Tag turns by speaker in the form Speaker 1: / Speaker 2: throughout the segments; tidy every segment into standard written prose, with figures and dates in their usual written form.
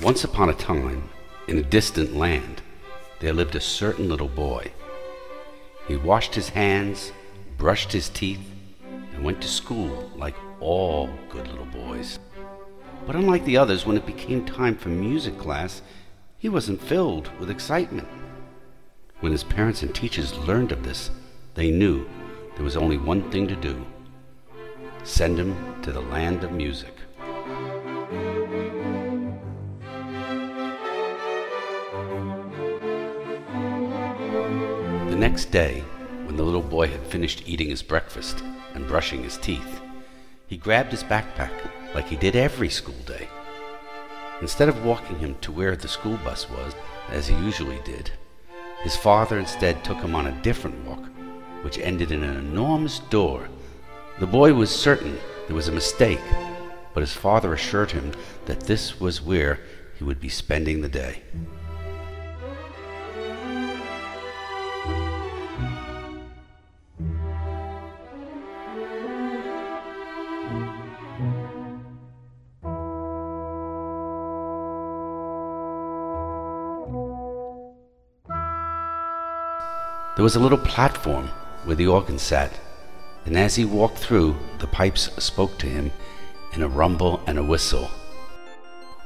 Speaker 1: Once upon a time, in a distant land, there lived a certain little boy. He washed his hands, brushed his teeth, and went to school like all good little boys. But unlike the others, when it became time for music class, he wasn't filled with excitement. When his parents and teachers learned of this, they knew there was only one thing to do: send him to the land of music. The next day, when the little boy had finished eating his breakfast and brushing his teeth, he grabbed his backpack like he did every school day. Instead of walking him to where the school bus was, as he usually did, his father instead took him on a different walk, which ended in an enormous door. The boy was certain there was a mistake, but his father assured him that this was where he would be spending the day. There was a little platform where the organ sat, and as he walked through, the pipes spoke to him in a rumble and a whistle.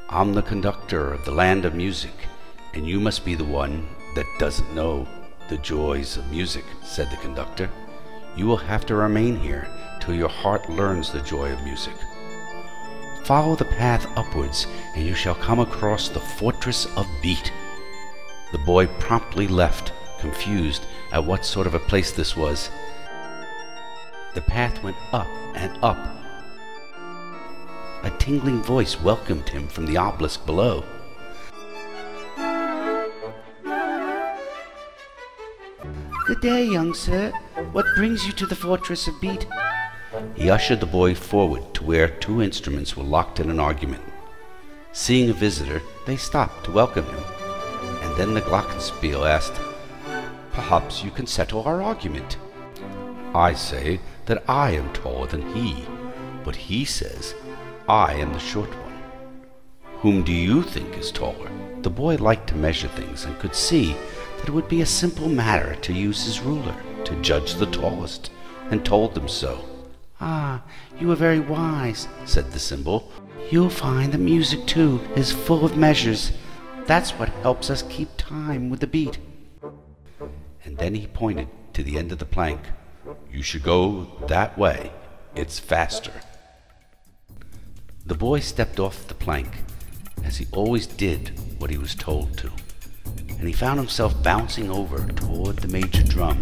Speaker 1: "I'm the conductor of the land of music, and you must be the one that doesn't know the joys of music," said the conductor. "You will have to remain here till your heart learns the joy of music. Follow the path upwards, and you shall come across the fortress of beat." The boy promptly left, confused at what sort of a place this was. The path went up and up. A tingling voice welcomed him from the obelisk below. "Good day, young sir. What brings you to the fortress of beat?" He ushered the boy forward to where two instruments were locked in an argument. Seeing a visitor, they stopped to welcome him, and then the glockenspiel asked, "Perhaps you can settle our argument. I say that I am taller than he, but he says I am the short one. Whom do you think is taller?" The boy liked to measure things and could see that it would be a simple matter to use his ruler to judge the tallest, and told them so. "Ah, you are very wise," said the cymbal. "You'll find that music, too, is full of measures. That's what helps us keep time with the beat." And then he pointed to the end of the plank. "You should go that way. It's faster." The boy stepped off the plank, as he always did what he was told to, and he found himself bouncing over toward the major drum,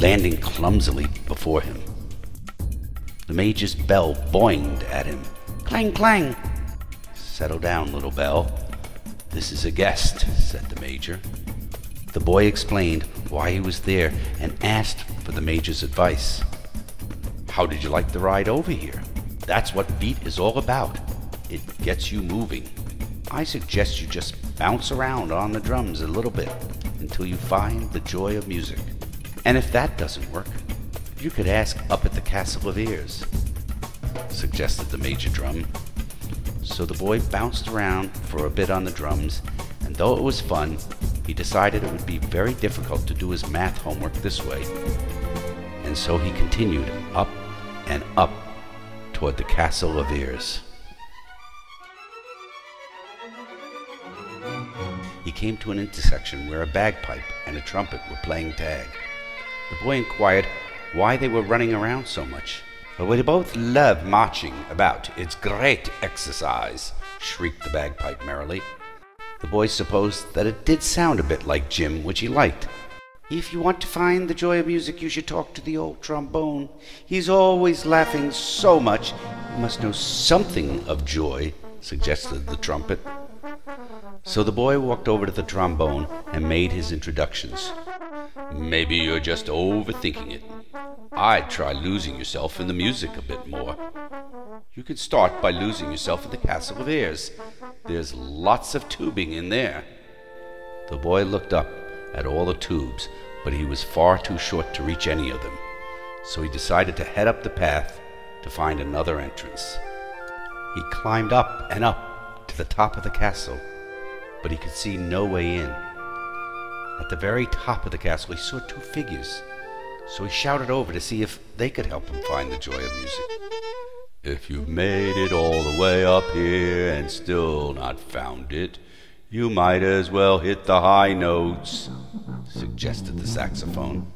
Speaker 1: landing clumsily before him. The major's bell boinged at him. "Clang, clang!" "Settle down, little bell. This is a guest," said the major. The boy explained why he was there and asked for the major's advice. "How did you like the ride over here? That's what beat is all about. It gets you moving. I suggest you just bounce around on the drums a little bit until you find the joy of music. And if that doesn't work, you could ask up at the Castle of Ears," suggested the major drum. So the boy bounced around for a bit on the drums, and though it was fun, he decided it would be very difficult to do his math homework this way. And so he continued up and up toward the Castle of Ears. He came to an intersection where a bagpipe and a trumpet were playing tag. The boy inquired why they were running around so much. "We both love marching about. It's great exercise," shrieked the bagpipe merrily. The boy supposed that it did sound a bit like Jim, which he liked. "If you want to find the joy of music, you should talk to the old trombone. He's always laughing so much. You must know something of joy," suggested the trumpet. So the boy walked over to the trombone and made his introductions. "Maybe you're just overthinking it. I'd try losing yourself in the music a bit more. You could start by losing yourself at the Castle of Ears. There's lots of tubing in there." The boy looked up at all the tubes, but he was far too short to reach any of them, so he decided to head up the path to find another entrance. He climbed up and up to the top of the castle, but he could see no way in. At the very top of the castle, he saw two figures, so he shouted over to see if they could help him find the joy of music. "If you've made it all the way up here and still not found it, you might as well hit the high notes," suggested the saxophone.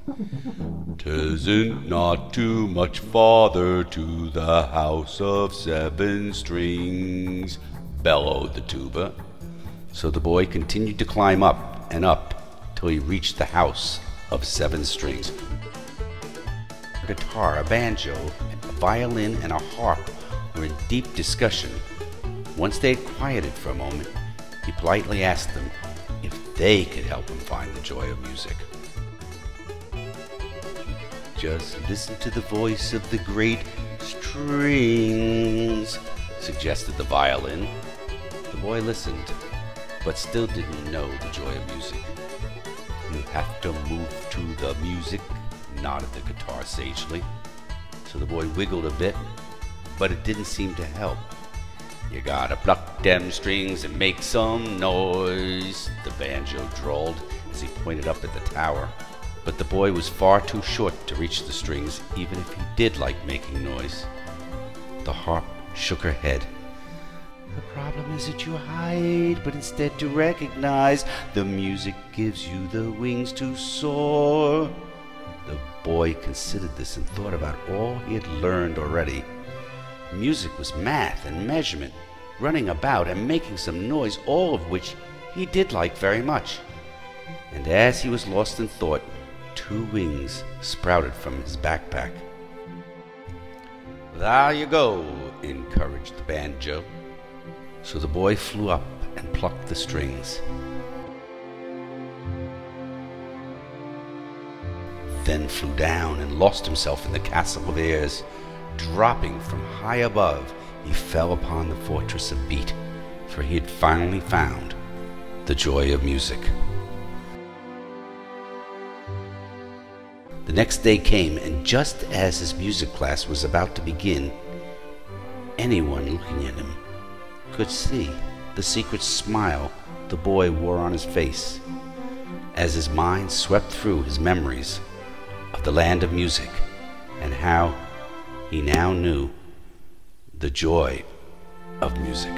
Speaker 1: "'Tisn't not too much farther to the house of 7 strings, bellowed the tuba. So the boy continued to climb up and up till he reached the house of 7 strings. A guitar, a banjo, a violin, and a harp were in deep discussion. Once they had quieted for a moment, he politely asked them if they could help him find the joy of music. "Just listen to the voice of the great strings," suggested the violin. The boy listened, but still didn't know the joy of music. "You have to move to the music," nodded the guitar sagely. So the boy wiggled a bit, but it didn't seem to help. "You gotta pluck them strings and make some noise," the banjo drawled as he pointed up at the tower. But the boy was far too short to reach the strings, even if he did like making noise. The harp shook her head. "The problem is that you hide, but instead to recognize. The music gives you the wings to soar." The boy considered this and thought about all he had learned already. Music was math and measurement, running about and making some noise, all of which he did like very much. And as he was lost in thought, 2 wings sprouted from his backpack. "There you go," encouraged the banjo. So the boy flew up and plucked the strings. Then flew down and lost himself in the castle of airs. Dropping from high above, he fell upon the fortress of Beat, for he had finally found the joy of music. The next day came, and just as his music class was about to begin, anyone looking at him could see the secret smile the boy wore on his face, as his mind swept through his memories of the land of music and how he now knew the joy of music.